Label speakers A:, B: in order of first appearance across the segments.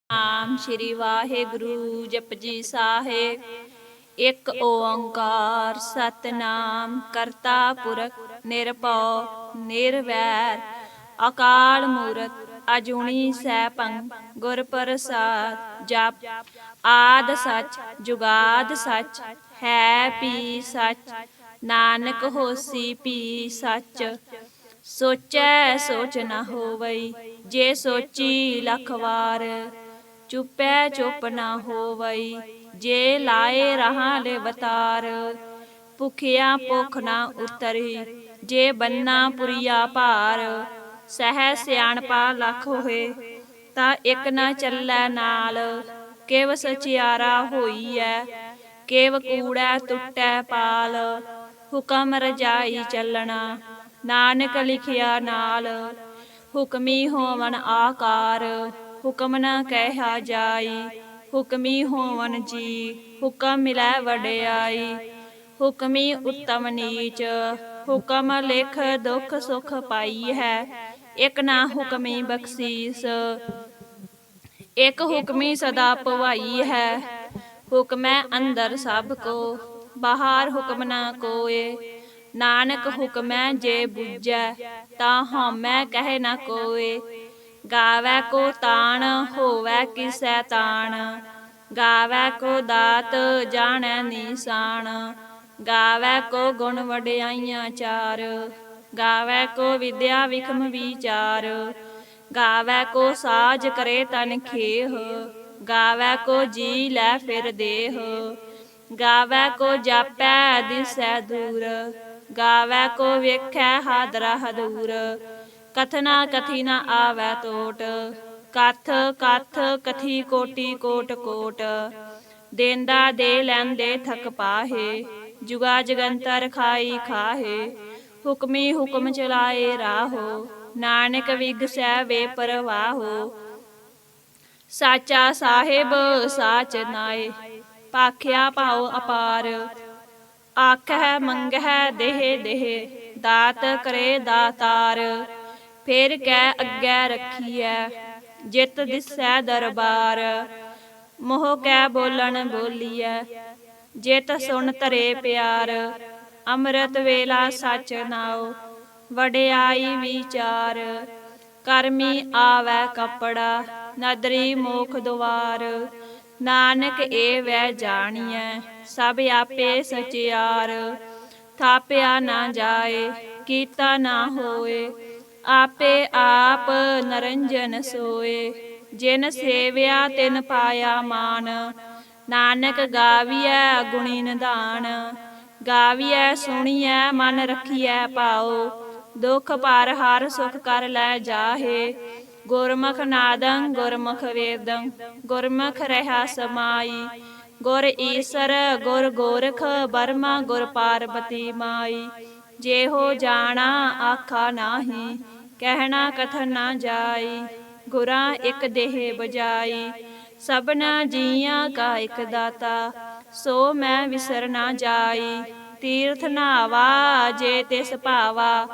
A: ਨਾਮ ਸ਼੍ਰੀ ਵਾਹਿਗੁਰੂ ਜਪਜੀ ਸਾਹਿਬ। ਇੱਕ ਓੰਕਾਰ ਸਤਨਾਮ ਕਰਤਾ ਪੁਰਖ ਨਿਰਭਉ ਨਿਰਵੈਰ ਅਕਾਲ ਮੂਰਤ ਅਜੂਨੀ ਸੈਭੰ ਗੁਰ ਪ੍ਰਸਾਦ। ਜਪ ਆਦਿ ਸੱਚ ਜੁਗਾਦ ਸੱਚ ਹੈ ਭੀ ਸੱਚ, ਨਾਨਕ ਹੋਸੀ ਭੀ ਸੱਚ। ਸੋਚੈ ਸੋਚ ਨ ਹੋਵਈ, ਜੇ ਸੋਚੀ ਲੱਖ ਵਾਰ। ਚੁਪੈ ਚੁਪ ਨ ਹੋਵਈ, ਜੇ ਲਾਏ ਰਹਾਂ ਲਿਵਤਾਰ। ਭੁਖਿਆ ਭੁਖ ਨ ਉਤਰੀ, ਜੇ ਬੰਨਾ ਪੁਰੀਆ ਭਾਰ। ਸਹਿ ਸਿਆਣਪਾ ਲੱਖ ਹੋਏ, ਤਾਂ ਇਕ ਨ ਚੱਲੈ ਨਾਲ। ਕਿਵ ਸਚਿਆਰਾ ਹੋਈਐ, ਕਿਵ ਕੂੜੈ ਟੁੱਟੈ ਪਾਲ। ਹੁਕਮ ਰਜਾਈ ਚੱਲਣਾ, ਨਾਨਕ ਲਿਖਿਆ ਨਾਲ। ਹੁਕਮੀ ਹੋਵਨ ਆਕਾਰ, ਹੁਕਮ ਨ ਕਹਿਆ ਜਾਈ। ਹੁਕਮੀ ਹੋਵਨ ਜੀ, ਹੁਕਮ ਮਿਲੈ ਵਡਿਆਈ। ਹੁਕਮੀ ਉੱਤਮ ਨੀਚ, ਹੁਕਮ ਲਿਖ ਦੁਖ ਸੁਖ ਪਾਈ ਹੈ। ਇਕ ਨਾ ਹੁਕਮੀ ਬਖਸ਼ੀਸ, ਇਕ ਹੁਕਮੀ ਸਦਾ ਭਵਾਈ ਹੈ। ਹੁਕਮੈ ਅੰਦਰ ਸਭ ਕੋ, ਬਾਹਰ ਹੁਕਮ ਨ ਕੋਇ। ਨਾਨਕ ਹੁਕਮੈ ਜੇ ਬੁਝੈ, ਤਾਂ ਹਉਮੈ ਕਹਿ ਨ ਕੋਇ। ਗਾਵੈ ਕੋ ਤਾਣ, ਹੋਵੈ ਕਿਸੈ ਤਾਣ। ਗਾਵੈ ਕੋ ਦਾਤ, ਜਾਣੈ ਨੀਸਾਨ। ਗਾਵੈ ਕੋ ਗੁਣ ਵਡਿਆਈਆਂ ਚਾਰ। ਗਾਵੈ ਕੋ ਵਿਦਿਆ ਵਿਖਮ ਵੀਚਾਰ। ਗਾਵੈ ਕੋ ਸਾਜ ਕਰੇ ਤਨ ਖੇਹ। ਗਾਵੈ ਕੋ ਜੀ ਲੈ ਫਿਰ ਦੇਹ। ਗਾਵੈ ਕੋ ਜਾਪੈ ਦਿਸੈ ਦੂਰ। ਗਾਵੈ ਕੋ ਵੇਖੈ ਹਾਦਰਾ ਹਦੂਰ। ਕਥਨਾ ਕਥੀ ਨ ਆਵੈ ਟੋਟ, ਕਥ ਕਥ ਕਥੀ ਕੋਟੀ ਕੋਟ ਕੋਟ। ਦੇਂਦਾ ਦੇ ਲੈਂਦੇ ਥਕ ਪਾਹੇ, ਜੁਗਾ ਜਗੰਤਰ ਖਾਈ ਖਾਹੇ। ਹੁਕਮੀ ਹੁਕਮ ਚਲਾਏ ਰਾਹੋ, ਨਾਨਕ ਵਿਗਸੈ ਵੇ ਪਰਵਾਹੋ। ਸਾਚਾ ਸਾਹਿਬ ਸਾਚ ਨਾਏ, ਭਾਖਿਆ ਭਾਉ ਅਪਾਰ। ਆਖਹਿ ਮੰਗਹਿ ਦੇਹ ਦੇਹ, ਦਾਤ ਕਰੇ ਦਾਤਾਰ। ਫਿਰ ਕਹਿ ਅੱਗੇ ਰੱਖੀਐ, ਜਿਤ ਦਿਸੈ ਦਰਬਾਰ। ਮੋਹ ਕੈ ਬੋਲਣ ਬੋਲੀਐ, ਜਿਤ ਸੁਣ ਧਰੇ ਪਿਆਰ। ਅੰਮ੍ਰਿਤ ਵੇਲਾ ਸਚ ਨਾਉ, ਵਡਿਆਈ ਵੀਚਾਰ। ਕਰਮੀ ਆਵੈ ਕੱਪੜਾ, ਨਦਰੀ ਮੋਖ ਦੁਆਰ। ਨਾਨਕ ਏ ਵੈ ਜਾਣੀਐ, ਸਭ ਆਪੇ ਸਚਿਆਰ। ਥਾਪਿਆ ਨਾ ਜਾਏ, ਕੀਤਾ ਨਾ ਹੋਏ, ਆਪੇ ਆਪ ਨਰੰਜਨ ਸੋਏ। ਜਿਨ ਸੇਵਿਆ ਤਿਨ ਪਾਇਆ ਮਾਨ, ਨਾਨਕ ਗਾਵੀਐ ਗੁਣੀ ਨਿਧਾਨ। ਗਾਵੀਐ ਸੁਣੀਐ ਮਨ ਰਖੀਐ ਭਾਉ, ਦੁਖ ਪਰ ਹਰਿ ਸੁਖ ਕਰ ਲੈ ਜਾਹੇ। ਗੁਰਮੁਖ ਨਾਦੰ ਗੁਰਮੁਖ ਵੇਦੰ, ਗੁਰਮੁਖ ਰਹਿਆ ਸਮਾਈ। ਗੁਰ ਈਸਰ ਗੁਰ ਗੋਰਖ ਬਰਮਾ ਗੁਰ ਪਾਰਬਤੀ ਮਾਈ। ਜਿਹੋ ਜਾਣਾ ਆਖਾ ਨਾਹੀ, ਕਹਿਣਾ ਕਥਨ ਨ ਜਾਈ। ਗੁਰਾਂ ਇਕ ਦੇਹ ਬਜਾਈ, ਸਭਨਾ ਜੀਆਂ ਕਾ ਇਕ ਦਾਤਾ। ਸੋ ਮੈਂ ਵਿਸਰ ਨ ਜਾਈ, ਤੀਰਥ ਨਾਵਾ ਜੇ ਤਿਸ ਭਾਵਾ।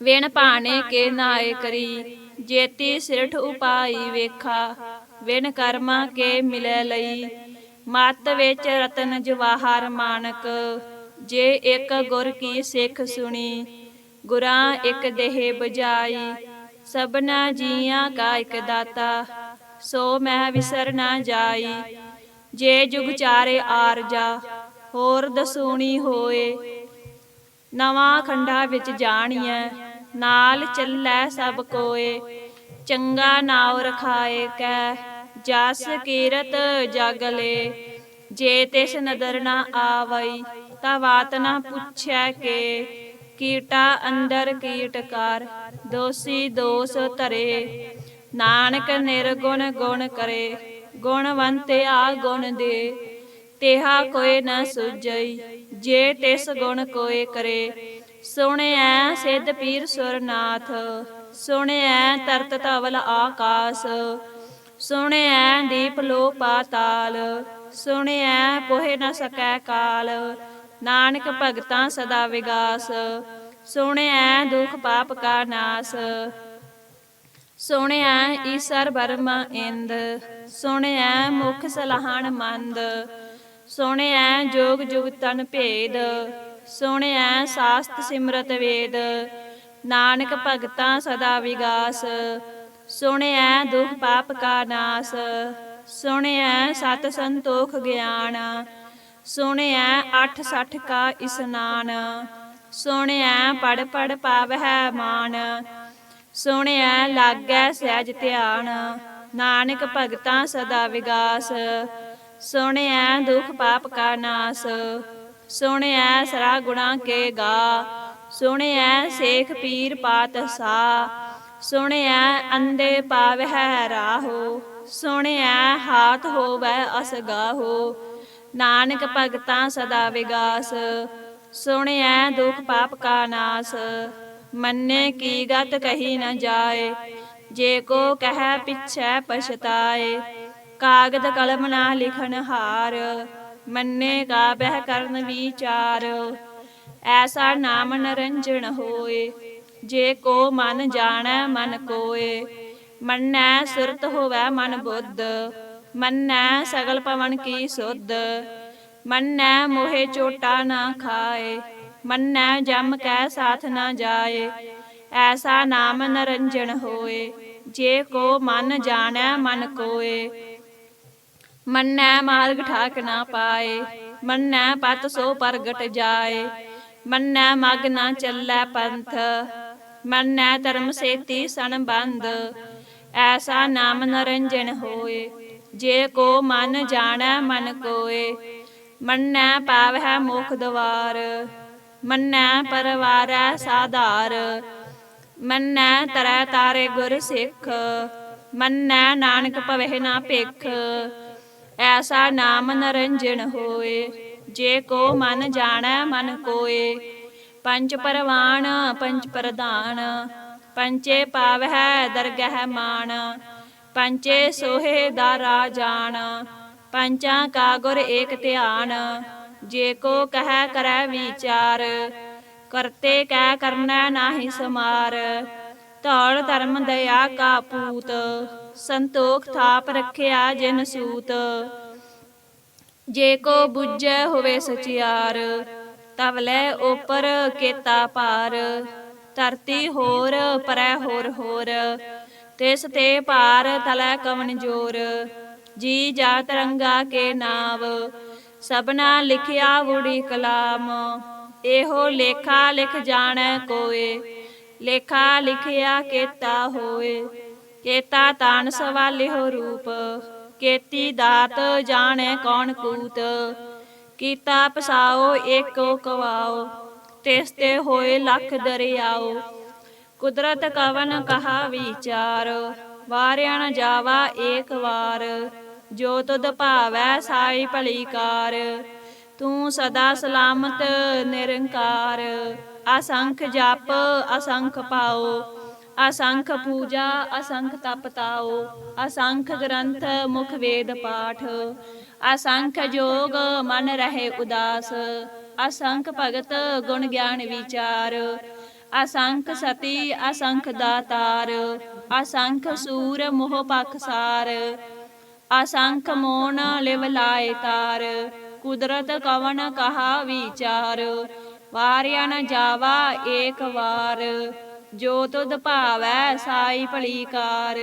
A: ਵਿਣ ਭਾਣੇ ਕੇ ਨਾਏ ਕਰੀ, ਜੇਤੀ ਸਿਰਠ ਉਪਾਈ ਵੇਖਾ। ਵਿਣ ਕਰਮਾਂ ਕੇ ਮਿਲੈ ਲਈ, ਮਤ ਵਿੱਚ ਰਤਨ ਜਵਾਹਰ ਮਾਨਕ। ਜੇ ਇਕ ਗੁਰ ਕੀ ਸਿੱਖ ਸੁਣੀ, ਗੁਰਾਂ ਇਕ ਦੇਹ ਬਜਾਈ। ਸਭਨਾ ਜੀਆਂ ਕਾ ਇਕ ਦਾਤਾ, ਸੋ ਮੈਂ ਵਿਸਰ ਨ ਜਾਈ। ਜੇ ਜੁਗ ਚਾਰੇ ਆਰਜਾ, ਹੋਰ ਦਸੂਣੀ ਹੋਏ। ਨਵਾਂ ਖੰਡਾ ਵਿੱਚ ਜਾਣੀਐ, ਨਾਲ ਚੱਲੈ ਸਭ ਕੋਏ। ਚੰਗਾ ਨਾਉ ਰਖਾਏ ਕੈ, ਜਸ ਕੀਰਤ ਜਗ ਲੇ। ਜੇ ਤਿਸ ਨਦਰ ਨ ਆਵਈ, ਤਾ ਵਾਤ ਨ ਪੁੱਛੈ ਕੇ। ਕੀਟਾ ਅੰਦਰ ਕੀਟ ਕਰ, ਦੋਸੀ ਦੋਸ ਧਰੇ। ਨਾਨਕ ਨਿਰਗੁਣ ਗੁਣ ਕਰੇ, ਗੁਣਵੰਤਿਆ ਗੁਣ ਦੇ। ਤਿਹਾ ਕੋਇ ਨ ਸੁਝਈ, ਜੇ ਤਿਸ ਗੁਣ ਕੋਇ ਕਰੇ। ਸੁਣਿਐ ਸਿੱਧ ਪੀਰ ਸੁਰਨਾਥ, ਸੁਣਿਐ ਤਰਤ ਧਵਲ ਆਕਾਸ। ਸੁਣਿਐ ਦੀਪ ਲੋ ਪਾਤਾਲ, ਸੁਣਿਐ ਪੋਹਿ ਨ ਸਕੈ ਕਾਲ। ਨਾਨਕ ਭਗਤਾਂ ਸਦਾ ਵਿਗਾਸ, ਸੁਣਿਐ ਦੁਖ ਪਾਪ ਕਾ ਨਾਸ। ਸੁਣਿਆ ਈਸਰ ਬਰਮਾ ਇੰਦ, ਸੁਣਿਆ ਮੁਖ ਸਲਾਹਣ ਮੰਦ, ਸੁਣਿਆ ਜੋਗ ਜੁਗਤਨ ਭੇਦ, ਸੁਣਿਆ ਸਾਸਤ ਸਿਮਰਤ ਵੇਦ, ਨਾਨਕ ਭਗਤਾਂ ਸਦਾ ਵਿਗਾਸ, ਸੁਣਿਆ ਦੁਖ ਪਾਪ ਕਾ ਨਾਸ, ਸੁਣਿਆ ਸਤ ਸੰਤੋਖ ਗਿਆਨ, ਸੁਣਿਆ 68 ਕਾ ਇਸਨਾਨ, ਸੁਣਿਆ ਪੜ ਪੜ ਪਾਵਹਿ ਮਾਨ, ਸੁਣਿਆ ਲਾਗੈ ਸਹਿਜ ਧਿਆਨ, ਨਾਨਕ ਭਗਤਾਂ ਸਦਾ ਵਿਗਾਸ, ਸੁਣਿਆ ਦੁਖ ਪਾਪ ਕਾ ਨਾਸ, ਸੁਣਿਆ ਸਰਾ ਗੁਣਾ ਕੇ ਗਾ, ਸੁਣਿਆ ਸੇਖ ਪੀਰ ਪਾਤਸ਼ਾਹ, ਸੁਣਿਆ ਅੰਧੇ ਪਾਵਹਿ ਰਾਹੋ, ਸੁਣਿਆ ਹਾਥ ਹੋਵੈ ਅਸਗਾਹੋ, ਨਾਨਕ ਭਗਤਾਂ ਸਦਾ ਵਿਗਾਸ, ਸੁਣਿਆ ਦੁਖ ਪਾਪ ਕਾ ਨਾਸ, ਮੰਨੇ ਕੀ ਗਤ ਕਹੀ ਨ ਜਾਏ, ਜੇ ਕੋ ਕਹਿ ਪਿਛੈ ਪਛਤਾਏ, ਕਾਗਦ ਕਲਮ ਨਾ ਲਿਖਨ ਹਾਰ, ਮੰਨੇ ਕਾ ਬਹਿ ਕਰਨ ਵਿਚਾਰ, ਐਸਾ ਨਾਮ ਨਰੰਜਨ ਹੋਏ, ਜੇ ਕੋ ਮਨ ਜਾਣੈ ਮਨ ਕੋਏ, ਮੰਨੈ ਸੁਰਤ ਹੋਵੈ ਮਨ ਬੁੱਧ, ਮੰਨੈ ਸਗਲ ਪਵਨ ਕੀ ਸੁਧ, ਮੰਨੈ ਮੋਹਿ ਚੋਟਾ ਨਾ ਖਾਏ, ਮੰਨੈ ਜਮ ਕੈ ਸਾਥ ਨਾ ਜਾਏ, ਐਸਾ ਨਾਮ ਨਰੰਜਨ ਹੋਏ, ਜੇ ਕੋ ਮਨ ਜਾਣੈ ਮਨ ਕੋਏ, ਮੰਨੈ ਮਾਰਗ ਠਾਕ ਨਾ ਪਾਏ, ਮੰਨੈ ਪਤ ਸੋ ਪ੍ਰਗਟ ਜਾਏ, ਮੰਨੈ ਮਗ ਨਾ ਚੱਲੈ ਪੰਥ, ਮੰਨੈ ਧਰਮ ਸੇਤੀ ਸੰਬੰਧ, ਐਸਾ ਨਾਮ ਨਰੰਜਨ ਹੋਏ, ਜੇ ਕੋ ਮਨ ਜਾਣੈ ਮਨ ਕੋਏ, ਮੰਨੈ ਪਾਵਹਿ ਮੁਖ ਦਵਾਰ, ਮੰਨੈ ਪਰਵਾਰੈ ਸਾਧਾਰ, ਮੰਨੈ ਤਰੈ ਤਾਰੇ ਗੁਰ ਸਿੱਖ, ਮੰਨੈ ਨਾਨਕ ਭਵਹਿ ਨਾ ਭਿਖ, ਐਸਾ ਨਾਮ ਨਰੰਜਨ ਹੋਏ, ਜੇ ਕੋ ਮਨ ਜਾਣੈ ਮਨ ਕੋਏ, ਪੰਚ ਪਰਵਾਨ ਪੰਚ ਪ੍ਰਧਾਨ, ਪੰਚੇ ਪਾਵਹਿ ਦਰਗਹਿ ਮਾਨ, ਪੰਚੇ ਸੋਹੇ ਦਾਰਾ ਜਾਣ, ਪੰਚਾਂ ਕਾ ਗੁਰ ਏਕ ਧਿਆਨ, ਜੇ ਕੋ ਕਹਿ ਕਰੈ ਵਿਚਾਰ, ਕਰਤੇ ਕੈ ਕਰਨੈ ਨਾਹੀ ਸਮਾਰ, ਧੌਲ ਧਰਮ ਦਇਆ ਕਾ ਪੂਤ, ਸੰਤੋਖ ਥਾਪ ਰੱਖਿਆ ਜਿਨ ਸੂਤ, ਜੇ ਕੋ ਬੁੱਝੈ ਹੋਵੇ ਸਚਿਆਰ, ਤਵਲੇ ਉਪਰ ਕੇਤਾ ਭਾਰ, ਧਰਤੀ ਹੋਰ ਪਰੈ ਹੋਰ ਹੋਰ, ਤਿਸ ਤੇ ਭਾਰ ਤਲੈ ਕਵਣ ਜੋਰ, ਜੀ ਜਾ ਤਰੰਗਾ ਕੇ ਨਾਵ, ਸਭਨਾ ਲਿਖਿਆ ਵੁੜੀ ਕਲਾਮ, ਇਹੋ ਲੇਖਾ ਲਿਖ ਜਾਣੈ ਕੋਏ, ਲੇਖਾ ਲਿਖਿਆ ਕੇਤਾ ਹੋਏ, ਕੇਤਾ ਤਾਨ ਸਵਾਲਿਓ ਰੂਪ, ਕੇਤੀ ਦਾਤ ਜਾਣੈ ਕੌਣ ਕੂਤ, ਕੀਤਾ ਪਸਾਓ ਏਕੋ ਕਵਾਓ, ਤਿਸ ਤੇ ਹੋਏ ਲੱਖ ਦਰਿਆਓ, ਕੁਦਰਤ ਕਵਨ ਕਹਾ ਵਿਚਾਰ, ਵਾਰਿਆ ਨ ਜਾਵਾ ਏਕ ਵਾਰ, ਜੋ ਤੁਧ ਭਾਵੈ ਸਾਈ ਭਲੀ ਕਾਰ, ਤੂੰ ਸਦਾ ਸਲਾਮਤ ਨਿਰੰਕਾਰ, ਅਸੰਖ ਜਪ ਅਸੰਖ ਪਾਓ, ਅਸੰਖ ਪੂਜਾ ਅਸੰਖ ਤਪ ਤਾਓ, ਅਸੰਖ ਗ੍ਰੰਥ ਮੁਖ ਵੇਦ ਪਾਠ, ਅਸੰਖ ਜੋਗ ਮਨ ਰਹੇ ਉਦਾਸ, ਅਸੰਖ ਭਗਤ ਗੁਣ ਗਿਆਨ ਵਿਚਾਰ, ਅਸੰਖ ਸਤੀ ਅਸੰਖ ਦਾਤਾਰ, ਅਸੰਖ ਸੂਰ ਮੋਹ ਪਖਸਾਰ, ਅਸੰਖ ਮੋਨ ਲਿਵ ਲਾਏ ਤਾਰ, ਕੁਦਰਤ ਕਵਨ ਕਹਾ ਵਿਚਾਰ, ਵਾਰਿਆ ਨ ਜਾਵਾ ਏਕ ਵਾਰ, ਜੋ ਤੁਧ ਭਾਵੈ ਸਾਈ ਭਲੀ ਕਾਰ,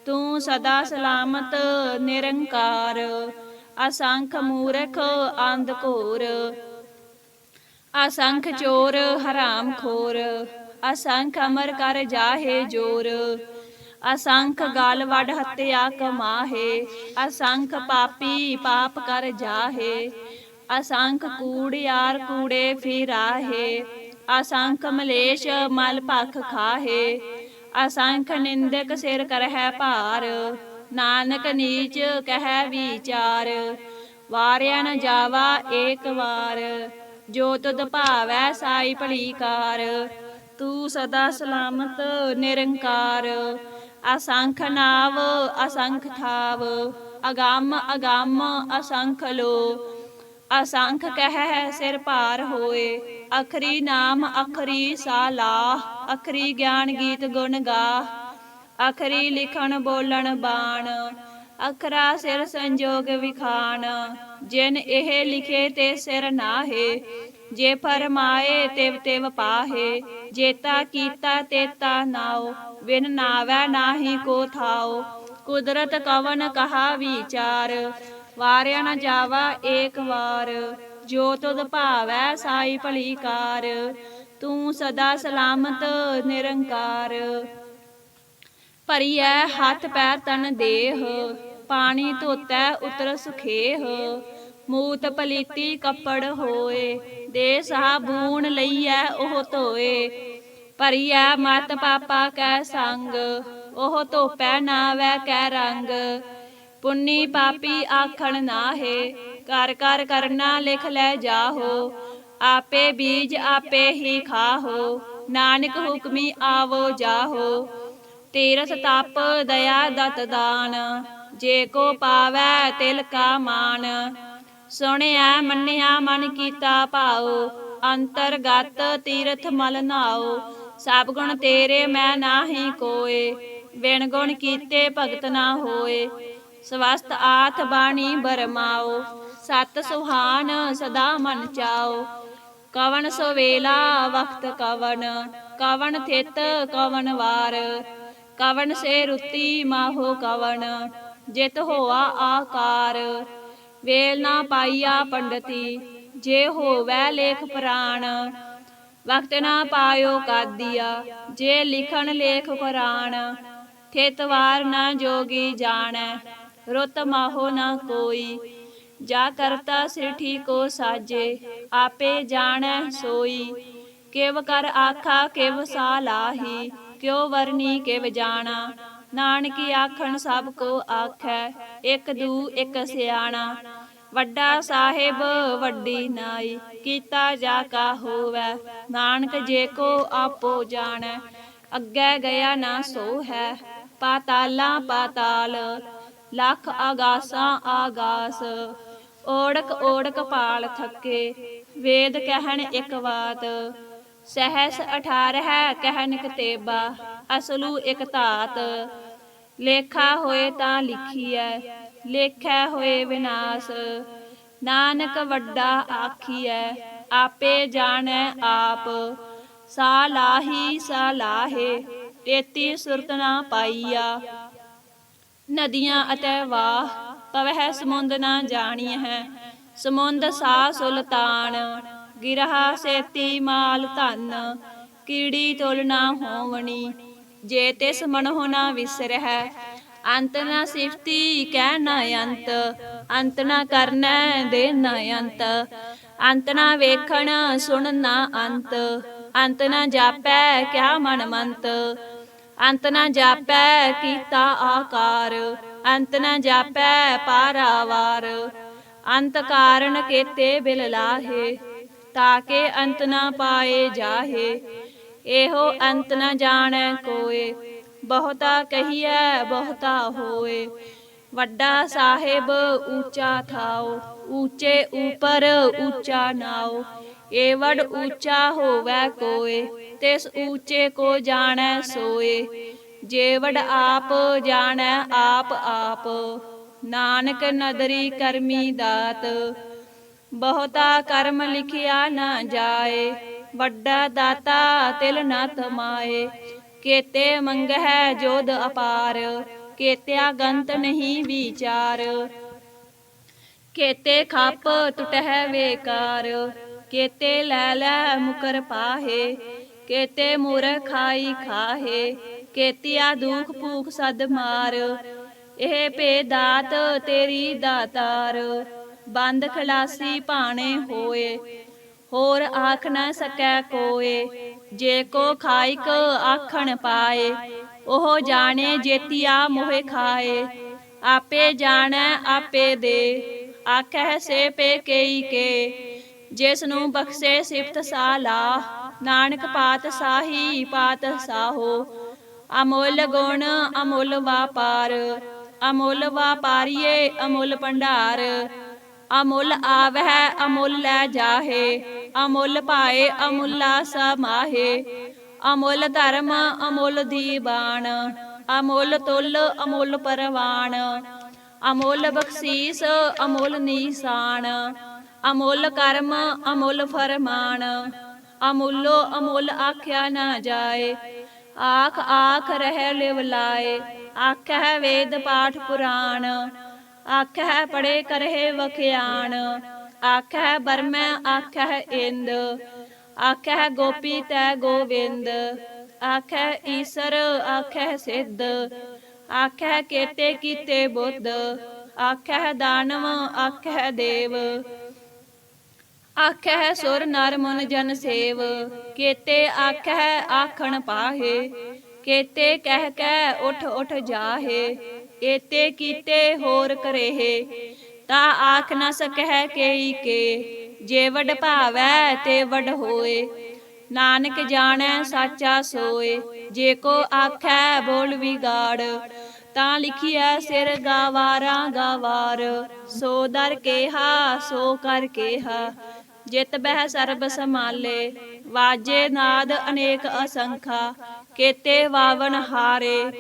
A: ਤੂੰ ਸਦਾ ਸਲਾਮਤ ਨਿਰੰਕਾਰ, ਅਸੰਖ ਮੂਰਖ ਅੰਧ ਘੋਰ, ਅਸੰਖ ਚੋਰ ਹਰਾਮ ਖੋਰ, ਅਸੰਖ ਅਮਰ ਕਰ ਜਾਹੇ ਜੋਰ, ਅਸੰਖ ਗਲ ਵੱਡ ਹੱਤਿਆ ਕਮਾਹੇ, ਅਸੰਖ ਪਾਪੀ ਪਾਪ ਕਰ ਜਾਹੇ, ਅਸੰਖ ਕੂੜਿਆਰ ਕੂੜੇ ਫਿਰਾਹੇ, ਅਸੰਖ ਮਲੇਸ਼ ਮਲ ਭਖ ਖਾਹੇ, ਅਸੰਖ ਨਿੰਦਕ ਸਿਰ ਕਰਹਿ ਭਾਰ, ਨਾਨਕ ਨੀਚ ਕਹਿ ਵਿਚਾਰ, ਵਾਰਿਆ ਨ ਜਾਵਾ ਏਕ ਵਾਰ, ਜੋ ਤੁਧ ਭਾਵੈ ਸਾਈ ਭਲੀ ਕਾਰ, ਤੂੰ ਸਦਾ ਸਲਾਮਤ ਨਿਰੰਕਾਰ, ਅਸੰਖ ਨਾਵ ਅਸੰਖ ਥਾਵ, ਅਗੰਮ ਅਗੰਮ ਅਸੰਖ ਲੋ, ਅਸੰਖ ਕਹਿ ਸਿਰ ਭਾਰ ਹੋਏ, ਅਖਰੀ ਨਾਮ ਅਖਰੀ ਸਾਲਾਹ, ਅਖਰੀ ਗਿਆਨ ਗੀਤ ਗੁਣ ਗਾਹ, ਅਖਰੀ ਲਿਖਣ ਬੋਲਣ ਬਾਣ, ਅਖਰਾ ਸਿਰ ਸੰਜੋਗ ਵਿਖਾਣ। ਜਿਨ ਇਹ ਲਿਖੇ ਤੇ ਸਿਰ ਨਾਹੇ, ਜੇ ਫਰਮਾਏ ਤਿਵ ਤਿਵ ਪਾਹੇ। ਜੇਤਾ ਕੀਤਾ ਤੇਤਾ ਨਾਉ, ਬਿਨ ਨਾਵੈ ਨਾਹੀ ਕੋ ਥਾਉ। ਕੁਦਰਤ ਕਵਨ ਕਹਾ ਵਿਚਾਰ, ਵਾਰਿਆ ਨ ਜਾਵਾ ਏਕ ਵਾਰ। ਜੋ ਤੁਧ ਭਾਵੈ ਸਾਈ ਭਲੀ ਕਾਰ, ਤੂੰ ਸਦਾ ਸਲਾਮਤ ਨਿਰੰਕਾਰ। ਭਰੀਐ ਹੱਥ ਪੈਰ ਤਨ ਦੇਹ, ਪਾਣੀ ਧੋਤੈ ਉਤਰ ਸੁਖੇਹ। ਮੂਤ ਪਲੀਤੀ ਕੱਪੜ ਹੋਏ, ਦੇ ਸਾਬੂਨ ਲਈਐ ਉਹ ਧੋਏ। ਭਰੀਐ ਮਤ ਪਾਪਾ ਕੈ ਸੰਗ, ਉਹ ਧੋਪੈ ਨਾਵੈ ਕੈ ਰੰਗ। ਪੁੰਨੀ ਪਾਪੀ ਆਖਣ ਨਾਹੇ, ਕਰ ਕਰ ਕਰਨਾ ਲਿਖ ਲੈ ਜਾਹੋ। ਆਪੇ ਬੀਜ ਆਪੇ ਹੀ ਖਾਹੋ, ਨਾਨਕ ਹੁਕਮੀ ਆਵੋ ਜਾਹੋ। ਤੀਰਥ ਤਪ ਦਇਆ ਦਤ ਦਾਨ, ਜੇ ਕੋ ਪਾਵੈ ਤਿਲ ਕਾ ਮਾਨ। ਸੁਣਿਆ ਮੰਨਿਆ ਮਨ ਕੀਤਾ ਭਾਉ, ਅੰਤਰਗਤ ਤੀਰਥ ਮਲ ਨਾਉ। ਸਭ ਗੁਣ ਤੇਰੇ ਮੈਂ ਨਾਹੀ ਕੋਏ, ਬਿਨ ਗੁਣ ਕੀਤੇ ਭਗਤ ਨਾ ਹੋਏ। ਸਵਸਤ ਆਥ ਬਾਣੀ ਬਰਮਾਓ, ਸਤ ਸੁਹਾਨ ਸਦਾ ਮਨ ਚਾਓ। ਕਵਨ ਸਵੇਲਾ ਵਖਤ ਕਵਨ, ਕਵਨ ਥਿਤ ਕਵਨ ਵਾਰ। ਕਵਨ ਸੇ ਰੁੱਤੀ ਮਾਹੋ ਕਵਨ, ਜਿਤ ਹੋਆ ਆਕਾਰ। ਵੇਲ ਨਾ ਪਾਈਆ ਪੰਡਤੀ, ਜੇ ਹੋਵੈ ਲੇਖ ਪੁਰਾਣ। ਵਕਤ ਨਾ ਪਾਇਓ ਕਾਦੀਆ, ਜੇ ਲਿਖਣ ਲੇਖ ਕੁਰਾਨ। ਥਿਤ ਵਾਰ ਨਾ ਜੋਗੀ ਜਾਣੈ, ਰੁੱਤ ਮਾਹੋ ਨਾ ਕੋਈ। ਜਾ ਕਰਤਾ ਸਿਰਠੀ ਕੋ ਸਾਜੇ, ਆਪੇ ਜਾਣੈ ਸੋਈ। ਕਿਵ ਕਰ ਆਖਾ ਕਿਵ ਸਾਲਾਹੀ, ਕਿਉ ਵਰਨੀ ਕਿਵ ਜਾਣਾ। ਨਾਨਕੀ ਆਖਣ ਸਭ ਕੋ ਆਖੈ, ਇਕ ਦੂ ਇਕ ਸਿਆਣਾ। ਵੱਡਾ ਸਾਹਿਬ ਵੱਡੀ ਨਾਈ, ਕੀਤਾ ਜਾ ਕਾ ਹੋਵੈ। ਨਾਨਕ ਜੇ ਕੋ ਆਪੋ ਜਾਣੈ, ਅੱਗੇ ਗਿਆ ਨਾ ਸੋ ਹੈ। ਪਾਤਾਲਾਂ ਪਾਤਾਲ, ਲੱਖ ਆਗਾਸਾਂ ਆਗਾਸ। ਓੜਕ ਓੜਕ ਪਾਲ ਥੱਕੇ, ਵੇਦ ਕਹਿਣ ਇਕ ਬਾਤ। ਸਹਿਸ 18 ਕਹਿਨ ਕਤੇਬਾ, ਅਸਲੂ ਇਕ ਧਾਤ। ਲੇਖਾ ਹੋਏ ਤਾਂ ਲਿਖੀਐ, ਲੇਖੈ ਹੋਏ ਵਿਨਾਸ਼। ਨਾਨਕ ਵੱਡਾ ਆਖੀਐ, ਆਪੇ ਜਾਣੈ ਆਪ। ਸਾਲਾਹੀ ਸਾਲਾਹੇ, ਤੇਤੀ ਸੁਰਤ ਨਾ ਪਾਈਆ। ਨਦੀਆਂ ਅਤੇ ਵਾਹ, ਪਵਹਿ ਸਮੁੰਦ ਨਾ ਜਾਣੀਐ। ਸਮੁੰਦ ਸਾ ਸੁਲਤਾਨ, ਗਿਰਹਾ ਸੇਤੀ ਮਾਲ ਧਨ। ਕੀੜੀ ਤੁਲ ਨਾ ਹੋਵਣੀ, ਜੇ ਤਿਸ ਮਨਹੁ ਨਾ ਵਿਸਰਹਿ। ਅੰਤ ਨਾ ਸਿਫਤੀ ਕਹਿ ਨਾ ਅੰਤ, ਅੰਤ ਨਾ ਕਰਨੈ ਦੇ ਨਾ ਅੰਤ। ਅੰਤ ਨਾ ਵੇਖਣ ਸੁਣ ਨਾ ਅੰਤ, ਅੰਤ ਨਾ ਜਾਪੈ ਕਿਆ ਮਨ ਮੰਤ। ਅੰਤ ਨਾ ਜਾਪੈ ਕੀਤਾ ਆਕਾਰ, ਅੰਤ ਨਾ ਜਾਪੈ ਪਾਰਾਵਾਰ। ਅੰਤ ਕਾਰਨ ਕੇਤੇ ਬਿਲ ਲਾਹੇ, ਤਾਕੇ ਅੰਤ ਨਾ ਪਾਏ ਜਾਹੇ। ਇਹੋ ਅੰਤ ਨਾ ਜਾਣੈ ਕੋਏ, ਬਹੁਤਾ ਕਹੀਐ ਬਹੁਤਾ ਹੋਏ। ਵੱਡਾ ਸਾਹਿਬ ਊਚਾ ਥਾਉ, ਊਚੇ ਉਪਰ ਊਚਾ ਨਾਉ। ਏਵਡ ਊਚਾ ਹੋਵੈ ਕੋਏ, ਤਿਸ ਊਚੇ ਕੋ ਜਾਣੈ ਸੋਏ। ਜੇਵਡ ਆਪ ਜਾਣੈ ਆਪ ਆਪ, ਨਾਨਕ ਨਦਰੀ ਕਰਮੀ ਦਾਤ। ਬਹੁਤਾ ਕਰਮ ਲਿਖਿਆ ਨਾ ਜਾਏ, ਵੱਡਾ ਦਾਤਾ ਤਿਲ ਨਾ ਤਮਾਏ। ਕੇਤੇ ਮੰਗਹਿ ਜੋਧ ਅਪਾਰ, ਕੇਤਿਆ ਗੰਤ ਨਹੀਂ ਵਿਚਾਰ। ਕੇਤੇ ਖੱਪ ਟੁਟਹਿ ਵੇਕਾਰ, ਕੇਤੇ ਲੈ ਲੈ ਮੁਕਰ ਪਾਹੇ। ਕੇਤੇ ਮੁਰ ਖਾਈ ਖਾਹੇ, ਕੇਤਿਆ ਦੁਖ ਭੂਖ ਸਦ ਮਾਰ। ਇਹ ਭੇ ਦਾਤ ਤੇਰੀ ਦਾਤਾਰ, ਬੰਦ ਖਲਾਸੀ ਭਾਣੇ ਹੋਏ। ਹੋਰ ਆਖ ਨ ਸਕੈ ਕੋਏ, ਜੇ ਕੋ ਖਾਇਕ ਆਖਣ ਪਾਏ। ਉਹ ਜਾਣੇ ਜੇਤੀਆ ਮੋਹਿ ਖਾਏ, ਆਪੇ ਜਾਣੈ ਆਪੇ ਦੇ। ਆਖਹਿ ਸੇ ਪੇ ਕਈ ਕੇ, ਜਿਸ ਨੂੰ ਬਖਸ਼ੇ ਸਿਫਤ ਸਾਲਾਹ। ਨਾਨਕ ਪਾਤ ਸਾਹੀ ਪਾਤ ਸਾਹੋ, ਅਮੁੱਲ ਗੁਣ ਅਮੁੱਲ ਵਾਪਾਰ। ਅਮੁੱਲ ਵਾਪਾਰੀਏ ਅਮੁੱਲ ਭੰਡਾਰ, ਅਮੁੱਲ ਆਵਹਿ ਅਮੁੱਲ ਲੈ ਜਾਹੇ। ਅਮੁੱਲ ਭਾਏ ਅਮੁੱਲਾ ਸਮਾਹੇ, ਅਮੁੱਲ ਧਰਮ ਅਮੁੱਲ ਦੀਬਾਨ। ਅਮੁੱਲ ਤੁੱਲ ਅਮੁੱਲ ਪਰਵਾਨ, ਅਮੁੱਲ ਬਖਸ਼ੀਸ ਅਮੁੱਲ ਨੀਸਾਨ, ਅਮੁੱਲ ਕਰਮ ਅਮੁੱਲ ਫਰਮਾਨ, ਅਮੁੱਲੋ ਅਮੁੱਲ ਆਖਿਆ ਨਾ ਜਾਏ। ਆਖ ਆਖ ਰਹਿ ਲਿਵ ਲਾਏ, ਆਖਹਿ ਵੇਦ ਪਾਠ ਪੁਰਾਣ, ਆਖਹਿ ਪੜੇ ਕਰਹਿ ਵਖਿਆਣ, ਆਖਹਿ ਬਰਮੈ ਆਖਹਿ ਇੰਦ, ਆਖਹਿ ਗੋਪੀ ਤੈ ਗੋਵਿੰਦ, ਆਖਹਿ ਈਸਰ ਆਖਹਿ ਸਿੱਧ, ਆਖਹਿ ਕੇਤੇ ਕੀਤੇ ਬੁੱਧ, ਆਖਹਿ ਦਾਨਵ ਆਖਹਿ ਦੇਵ, ਆਖਹਿ ਸੁਰ ਨਰ ਮੁਨ ਜਨ ਸੇਵ, ਕੇਤੇ ਆਖਹਿ ਆਖਣ ਪਾਹੇ, ਕੇਤੇ ਕਹਿ ਕੈ ਉਠ ਉਠ ਜਾਹੇ, ਏਤੇ ਕੀਤੇ ਹੋਰ ਕਰੇਹੇ, ਤਾ ਆਖ ਨ ਸਕਹਿ ਕੇਈ ਕੇ, ਜੇ ਵਡ ਭਾਵੈ ਤੇ ਵਡ ਹੋਏ, ਨਾਨਕ ਜਾਣੈ ਸਾਚਾ ਸੋਏ, ਜੇ ਕੋ ਆਖੈ ਬੋਲ ਵਿਗਾੜ, ਤਾਂ ਲਿਖਿਆ ਸਿਰ ਗਾਵਾਰਾਂ ਗਾਵਾਰ, ਸੋ ਦਰ ਕੇਹਾ ਸੋ ਕਰ ਕੇਹਾ, ਜਿਤ ਬਹਿ ਸਰਬ ਸਮਾਲੇ, ਵਾਜੇ ਨਾਦ ਅਨੇਕ ਅਸੰਖਾ, ਕੇਤੇ ਵਾਵਨ ਹਾਰੇ,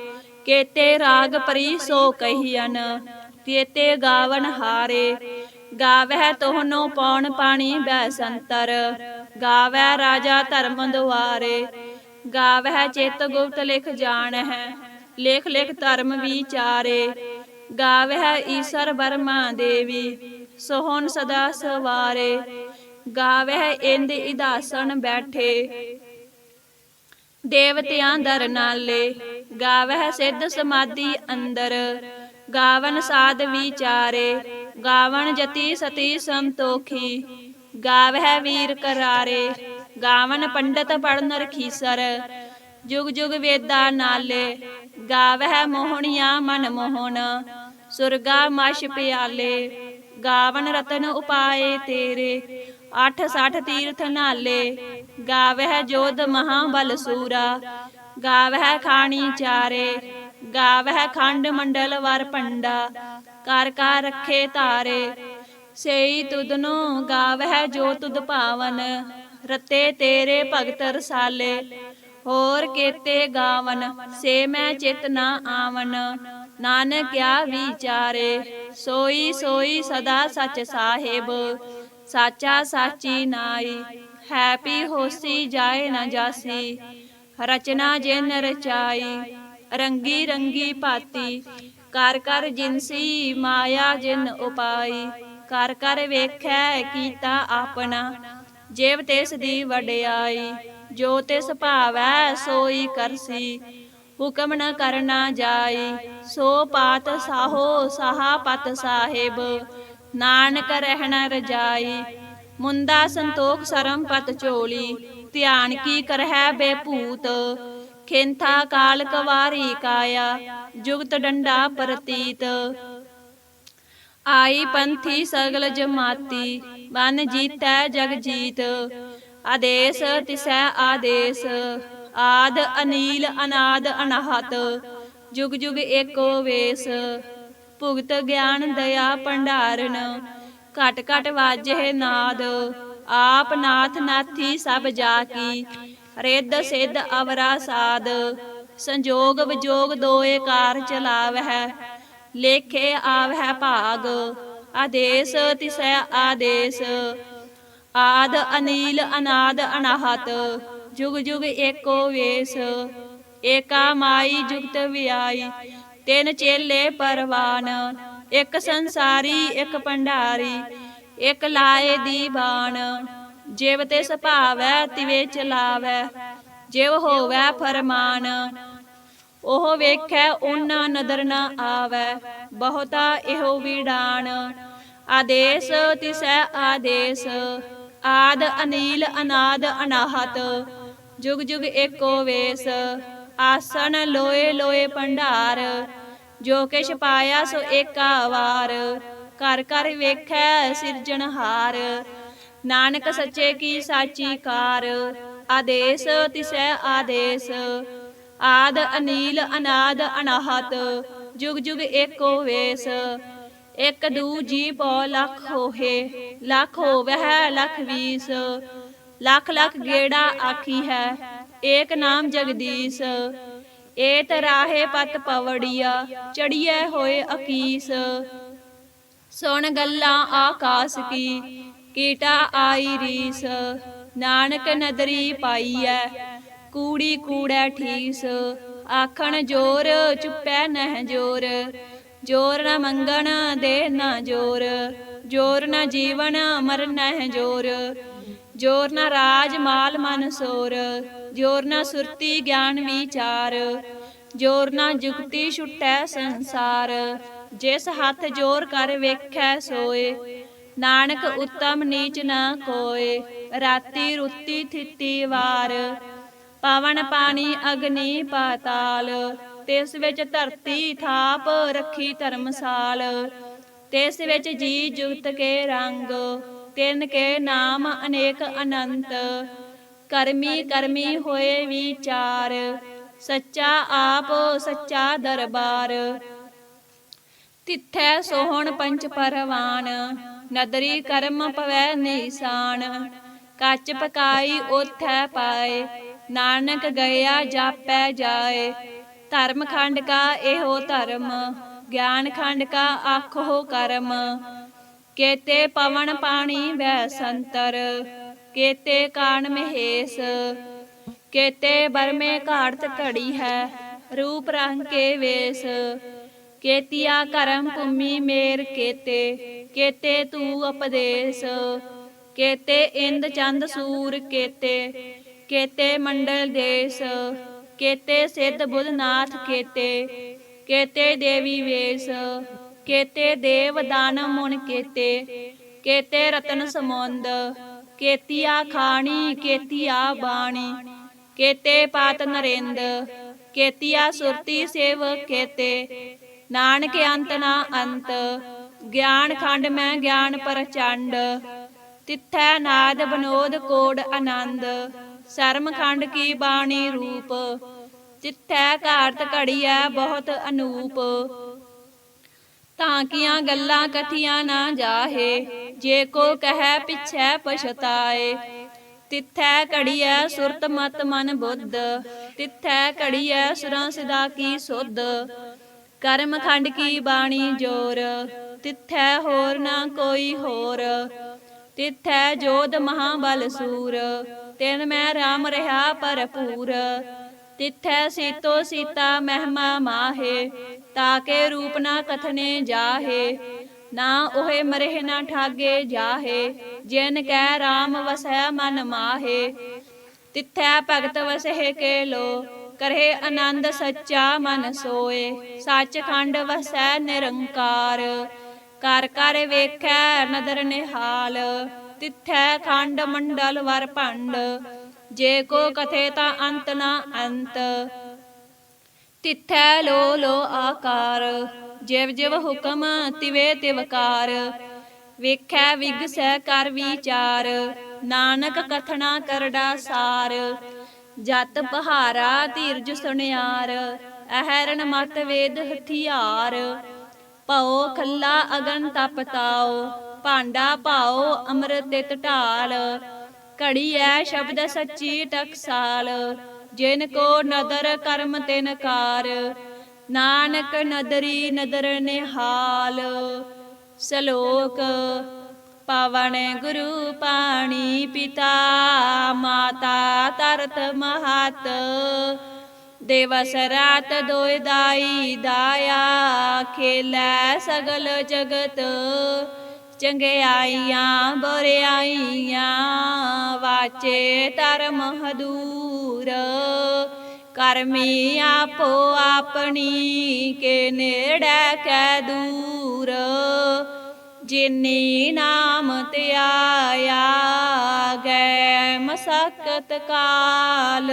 A: ਕੇਤੇ ਰਾਗ ਪਰੀ ਸੋ ਕਹੀਅਨ, ਕੇਤੇ ਗਾਵਨ ਹਾਰੇ, ਗਾਵਹਿ ਤੋਹਨੋ ਪੌਣ ਪਾਣੀ ਬੈ ਸੰਤਰ, ਗਾਵਹਿ ਰਾਜਾ ਧਰਮ ਦੁਆਰੇ, ਗਾਵਹਿ ਚਿਤ ਗੁਪਤ ਲਿਖ ਜਾਣਹਿ, ਲਿਖ ਲਿਖ ਧਰਮ ਵਿਚਾਰੇ, ਗਾਵਹਿ ਈਸਰ ਬਰਮਾ ਦੇਵੀ, ਸੋਹਣ ਸਦਾ ਸਵਾਰੇ, ਗਾਵਹਿ ਇੰਦ ਇਦਾਸਣ ਬੈਠੇ, ਦੇਵਤਿਆਂ ਦਰ ਨਾਲੇ, ਗਾਵਹਿ ਸਿੱਧ ਸਮਾਧੀ ਅੰਦਰ, ਗਾਵਨ ਸਾਧ ਵਿਚਾਰੇ, ਗਾਵਨ ਜਤੀ ਸਤੀ ਸੰਤੋਖੀ, ਗਾਵਹਿ ਵੀਰ ਕਰਾਰੇ, ਗਾਵਨ ਪੰਡਤ ਪੜਨ ਰਖੀਸਰ, ਜੁਗ ਜੁਗ ਵੇਦਾ ਨਾਲੇ, ਗਾਵਹਿ ਮੋਹਣੀਆਂ ਮਨ ਮੋਹਨ, ਸੁਰਗਾ ਮਛ ਪਿਆਲੇ, ਗਾਵਨ ਰਤਨ ਉਪਾਏ ਤੇਰੇ, 68 ਤੀਰਥ ਨਾਲੇ, ਗਾਵਹਿ ਜੋਧ ਮਹਾਬਲ ਸੂਰਾ, ਗਾਵਹਿ ਖਾਣੀ ਚਾਰੇ, ਗਾਵਹਿ ਖੰਡ ਮੰਡਲ ਵਰ ਪੰਡਾ, ਕਰ ਕਰ ਰੱਖੇ ਧਾਰੇ, ਸੇਈ ਤੁਧਨੋ ਗਾਵਹਿ ਜੋ ਤੁਧ ਭਾਵਨ, ਰਤੇ ਤੇਰੇ ਭਗਤ ਰਸਾਲੇ, ਹੋਰ ਕੇਤੇ ਗਾਵਨ ਸੇ ਮੈਂ ਚਿਤ ਨਾ ਆਵਨ, ਨਾਨਕ ਕਿਆ ਵਿਚਾਰੇ, ਸੋਈ ਸੋਈ ਸਦਾ ਸਚ ਸਾਹਿਬ, ਸਾਚਾ ਸਾਚੀ ਨਾਈ, ਹੈਪੀ ਹੋਸੀ ਜਾਏ ਨਾ ਜਾਸੀ, ਰਚਨਾ ਜਿਨ ਰਚਾਈ, ਰੰਗੀ ਰੰਗੀ ਭਾਤੀ, ਕਰ ਕਰ ਜਿਨਸੀ ਮਾਇਆ ਜਿਨ ਉਪਾਈ, ਕਰ ਕਰ ਵੇਖੈ ਕੀਤਾ ਆਪਣਾ, ਜਿਵ ਤਿਸ ਦੀ ਵਡਿਆਈ, ਜੋ ਤਿਸ ਭਾਵੈ ਸੋਈ ਕਰਸੀ, ਹੁਕਮ ਨ ਕਰਨਾ ਜਾਈ, ਸੋ ਪਾਤ ਸਾਹੋ ਸਾਹਾ ਪਤ ਸਾਹਿਬ, ਨਾਨਕ ਰਹਿਣਾ ਰਜਾਈ, ਮੁੰਦਾ ਸੰਤੋਖ ਸਰਮ ਪਤ ਝੋਲੀ, ਧਿਆਨ ਕੀ ਕਰਹਿ ਬੇਭੂਤ, ਖਿੰਥਾ ਕਾਲ ਕਵਾਰੀ ਕਾਇਆ, ਜੁਗਤ ਡੰਡਾ ਪ੍ਰਤੀਤ, ਆਈ ਪੰਥੀ ਸਗਲ ਜਮਾਤੀ, ਬਨ ਜੀਤੈ ਜਗ ਜੀਤ, ਆਦੇਸ ਤਿਸੈ ਆਦੇਸ, ਆਦ ਅਨੀਲ ਅਨਾਦ ਅਨਾਹਤ, ਜੁਗ ਜੁਗ ਏਕੋ ਵੇਸ, ਭੁਗਤ ਗਿਆਨ ਦਇਆ ਭੰਡਾਰਨ, ਘਟ ਘਟ ਵਾਜੇ ਨਾਦ, ਆਪ ਨਾਥ ਨਾਥੀ ਸਭ ਜਾ ਕੀ, ਰਿੱਧ ਸਿੱਧ ਅਵਰਾ ਸਾਧ, ਸੰਜੋਗ ਵਿਜੋਗ ਦੋਏ ਕਾਰ ਚਲਾਵਹਿ, ਲੇਖੇ ਆਵਹਿ ਭਾਗ, ਆਦੇਸ ਤਿਸੈ ਆਦੇਸ, ਆਦ ਅਨੀਲ ਅਨਾਦ ਅਨਾਹਤ, ਜੁਗ ਜੁਗ ਏਕੋ ਵੇਸ, ਏਕਾ ਮਾਈ ਜੁਗਤ ਵਿਆਈ, ਤਿੰਨ ਚੇਲੇ ਪਰਵਾਨ, ਇੱਕ ਸੰਸਾਰੀ ਇੱਕ ਭੰਡਾਰੀ, ਇੱਕ ਲਾਏ ਦੀਵਾਨ, ਜਿਵ ਤਿਸ ਭਾਵੈ ਤਿਵੇਂ ਚਲਾਵੈ, ਜਿਵ ਹੋਵੈ ਫਰਮਾਨ, ਉਹ ਵੇਖੈ ਓਨਾ ਨਦਰ ਨ ਆਵੈ, ਬਹੁਤਾ ਇਹੋ ਵਿਡਾਨ, ਆਦੇਸ ਤਿਸੈ ਆਦੇਸ, ਆਦ ਅਨੀਲ ਅਨਾਦ ਅਨਾਹਤ, ਜੁਗ ਜੁਗ ਏਕੋ ਵੇਸ, ਆਸਣ ਲੋਏ ਲੋਏ ਭੰਡਾਰ, ਜੋ ਕਿਛ ਪਾਇਆ ਸੋ ਏਕਾ ਵਾਰ, ਘਰ ਘਰ ਵੇਖੈ ਸਿਰਜਣਹਾਰ, ਨਾਨਕ ਸੱਚੇ ਕੀ ਸਾਚੀ ਕਾਰ, ਆਦੇਸ ਤਿਸੈ ਆਦੇਸ, ਆਦ ਅਨੀਲ ਅਨਾਦ ਅਨਾਹਤ, ਜੁਗ ਜੁਗ ਏਕੋ ਵੇਸ, ਇੱਕ ਦੂ ਜੀ ਪਉ ਲੱਖ ਹੋਹੇ, ਲੱਖ ਹੋਵਹਿ ਲੱਖ ਵੀਸ, ਲੱਖ ਲੱਖ ਗੇੜਾ ਆਖੀ ਹੈ, ਏਕ ਨਾਮ ਜਗਦੀਸ਼, ਏਤ ਰਾਹੇ ਪਤ ਪਵੜੀਆ ਚੜੀਐ ਹੋਏ ਅਕੀਸ। ਸੁਣ ਗੱਲਾਂ ਆਕਾਸ ਕੀ ਕੀਟਾ ਆਈ ਰੀਸ। ਨਾਨਕ ਨਦਰੀ ਪਾਈਐ ਕੂੜੀ ਕੂੜੈ ਠੀਸ। ਆਖਣ ਜੋਰ ਚੁੱਪੈ ਨਹਿ ਜੋਰ, ਜੋਰ ਨ ਮੰਗਣ ਦੇ ਨਾ ਜੋਰ। ਜੋਰ ਨ ਜੀਵਨ ਮਰਨ ਨਹਿ ਜੋਰ, ਜੋਰ ਨ ਰਾਜ ਮਾਲ ਮਨ ਸੋਰ। ਜੋਰ ਨ ਸੁਰਤੀ ਗਿਆਨ ਵਿਚਾਰ, ਜੋਰ ਨ ਜੁਗਤੀ ਛੁਟੈ ਸੰਸਾਰ। ਜਿਸ ਹੱਥ ਜੋਰ ਕਰ ਵੇਖੈ ਸੋਏ, ਨਾਨਕ ਉੱਤਮ ਨੀਚ ਨ ਕੋਏ। ਰਾਤੀ ਰੁੱਤੀ ਥਿਤੀ ਵਾਰ, ਪਵਨ ਪਾਣੀ ਅਗਨੀ ਪਾਤਾਲ। ਤਿਸ ਵਿੱਚ ਧਰਤੀ ਥਾਪ ਰੱਖੀ ਧਰਮਸਾਲ। ਤਿਸ ਵਿੱਚ ਜੀ ਜੁਗਤ ਕੇ ਰੰਗ, ਤਿਨ ਕੇ ਨਾਮ ਅਨੇਕ ਅਨੰਤ। ਕਰਮੀ ਕਰਮੀ ਹੋਏ ਵਿਚਾਰ, ਸੱਚਾ ਆਪ ਸੱਚਾ ਦਰਬਾਰ। ਤਿੱਥੈ ਸੋਹਣ ਪੰਚ ਪਰਵਾਨ, ਨਦਰੀ ਕਰਮ ਪਵੈ ਨਿਸ਼ਾਨ। ਕੱਚ ਪਕਾਈ ਓਥੈ ਪਾਏ, ਨਾਨਕ ਗਇਆ ਜਾਪੈ ਜਾਏ। ਧਰਮ ਖੰਡ ਕਾ ਇਹੋ ਧਰਮ, ਗਿਆਨ ਖੰਡ ਕਾ ਆਖੋ ਕਰਮ। ਕੇਤੇ ਪਵਨ ਪਾਣੀ ਵੈ ਸੰਤਰ, ਕੇਤੇ ਕਾਣ ਮਹੇਸ਼। ਕੇਤੇ ਬਰਮੇ ਘਾੜਤ ਘੜੀ ਹੈ, ਰੂਪ ਰੰਗ ਕੇ ਵੇਸ। ਕੇਤੀਆ ਕਰਮ ਭੂਮੀ ਮੇਰ ਕੇਤੇ, ਕੇਤੇ ਤੂ ਉਪਦੇਸ। ਕੇਤੇ ਇੰਦ ਚੰਦ ਸੂਰ ਕੇਤੇ, ਕੇਤੇ ਮੰਡਲ ਦੇਸ। ਕੇਤੇ ਸਿੱਧ ਬੁੱਧ ਨਾਥ ਕੇਤੇ, ਕੇਤੇ ਦੇਵੀ ਵੇਸ। ਕੇਤੇ ਦੇਵ ਦਾਨਵ ਮੁਨ ਕੇਤੇ, ਕੇਤੇ ਰਤਨ ਸਮੁੰਦ। ਕੇਤੀਆ ਖਾਣੀ ਕੇਤੀਆ ਬਾਣੀ, ਕੇਤੇ ਪਾਤ ਨਰਿੰਦ। ਕੇਤੀਆ ਸੁਰਤੀ ਸੇਵ ਕੇਤੇ, ਨਾਨਕ ਅੰਤ ਨਾ ਅੰਤ। ਗਿਆਨ ਖੰਡ ਮੈਂ ਗਿਆਨ ਪ੍ਰਚੰਡ, ਤਿੱਥੈ ਨਾਦ ਬਨੋਦ ਕੋਡ ਆਨੰਦ। ਸਰਮ ਖੰਡ ਕੀ ਬਾਣੀ ਰੂਪ, ਤਿੱਥੈ ਘਾੜਤ ਘੜੀਐ ਬਹੁਤ ਅਨੂਪ। ਤਾਂ ਕੀਆਂ ਗੱਲਾਂ ਕਥੀਆਂ ਨਾ ਜਾਹੇ, ਜੇ ਕੋ ਕਹਿ ਪਿਛੈ ਪਛਤਾਏ। ਤਿੱਥੈ ਘੜੀਐ ਸੁਰਤ ਮਤ ਮਨ ਬੁੱਧ, ਤਿੱਥੈ ਘੜੀਐ ਸੁਰਾਂ ਸਿਦਾ ਕੀ ਸੁਧ। ਕਰਮ ਖੰਡ ਕੀ ਬਾਣੀ ਜੋਰ, ਤਿੱਥੈ ਹੋਰ ਨਾ ਕੋਈ ਹੋਰ। ਤਿੱਥੈ ਜੋਧ ਮਹਾਬਲ ਸੂਰ, ਤਿਨ ਮੈਂ ਰਾਮ ਰਿਹਾ ਭਰਪੂਰ। ਤਿੱਥੈ ਸੀਤੋ ਸੀਤਾ ਮਹਿਮਾ ਮਾਹੇ, ਤਾਕੇ ਰੂਪ ਨਾ ਕਥਨੇ ਜਾਹੇ। ਨਾ ਉਹੇ ਮਰਹਿ ਨਾ ਠਾਗੇ ਜਾਹੇ, ਜਿਨ ਕੈ ਰਾਮ ਵਸੈ ਮਨ ਮਾਹੇ। ਤਿੱਥੈ ਭਗਤ ਵਸਹਿ ਕੇ ਲੋ, ਕਰਹਿ ਆਨੰਦ ਸੱਚਾ ਮਨ ਸੋਏ। ਸੱਚ ਖੰਡ ਵਸੈ ਨਿਰੰਕਾਰ, ਕਰ ਕਰ ਵੇਖੈ ਨਦਰ ਨਿਹਾਲ। ਤਿੱਥੈ ਖੰਡ ਮੰਡਲ ਵਰ ਭੰਡ, ਜੇ ਕੋ ਕਥੇ ਤਾਂ ਅੰਤ ਨਾ ਅੰਤ। ਤਿੱਥੈ ਲੋ ਲੋ ਆਕਾਰ, ਜਿਵ ਜਿਵ ਹੁਕਮ ਤਿਵੇ ਤਿਵਕਾਰ। ਵੇਖੈ ਵਿਗਸੈ ਕਰ ਵਿਚਾਰ, ਨਾਨਕ ਕਥਨਾ ਕਰੜਾ ਸਾਰ। ਜਤ ਪਹਾਰਾ ਧੀਰਜ ਸੁਣਿਆਰ, ਅਹਰਣ ਮਤ ਵੇਦ ਹਥਿਆਰ। ਭਉ ਖੱਲਾ ਅਗਨ ਤਪ ਤਾਉ, ਭਾਂਡਾ ਭਾਉ ਅੰਮ੍ਰਿਤ ਤਿਤ ਢਾਲ। ਘੜੀਐ ਸ਼ਬਦ ਸੱਚੀ ਟਕਸਾਲ, ਜਿਨ ਕੋ ਨਦਰ ਕਰਮ ਤਿਨ ਕਾਰ। ਨਾਨਕ ਨਦਰੀ ਨਦਰ ਨਿਹਾਲ। ਸਲੋਕ ਪਵਨ ਗੁਰੂ ਪਾਣੀ ਪਿਤਾ, ਮਾਤਾ ਤਰਤ ਮਹਤ। ਦਿਵਸ ਰਾਤ ਦੋਇ ਦਾਈ ਦਾਇਆ, ਖੇਲੈ ਸਗਲ ਜਗਤ। ਚੰਗਿਆਈਆਂ ਬੁਰਿਆਈਆਂ, ਵਾਚੇ ਧਰਮ ਹਦੂਰ। ਕਰਮੀ ਆਪੋ ਆਪਣੀ, ਕੇ ਨੇੜੈ ਕੈ ਦੂਰ। ਜਿਨੀ ਨਾਮ ਧਿਆਇਆ, ਗੈ ਮਸਕਤ ਕਾਲ।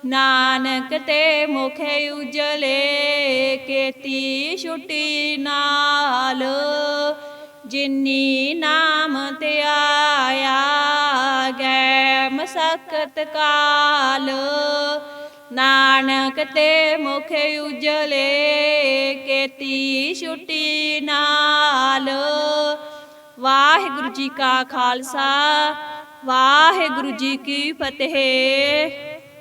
A: ਨਾਨਕ ਤੇ ਮੁਖ ਉਜਲੇ, ਕੇਤੀ ਛੁਟੀ ਨਾਲ। ਜਿਨੀ ਨਾਮ ਧਿਆਇਆ, ਗੈ ਮਸਕਤ ਕਾਲ। ਨਾਨਕ ਤੇ ਮੁਖ ਉਜਲੇ, ਕੇਤੀ ਛੁਟੀ ਨਾਲ। ਵਾਹਿਗੁਰੂ ਜੀ ਕਾ ਖਾਲਸਾ, ਵਾਹਿਗੁਰੂ ਜੀ ਕੀ ਫਤਿਹ।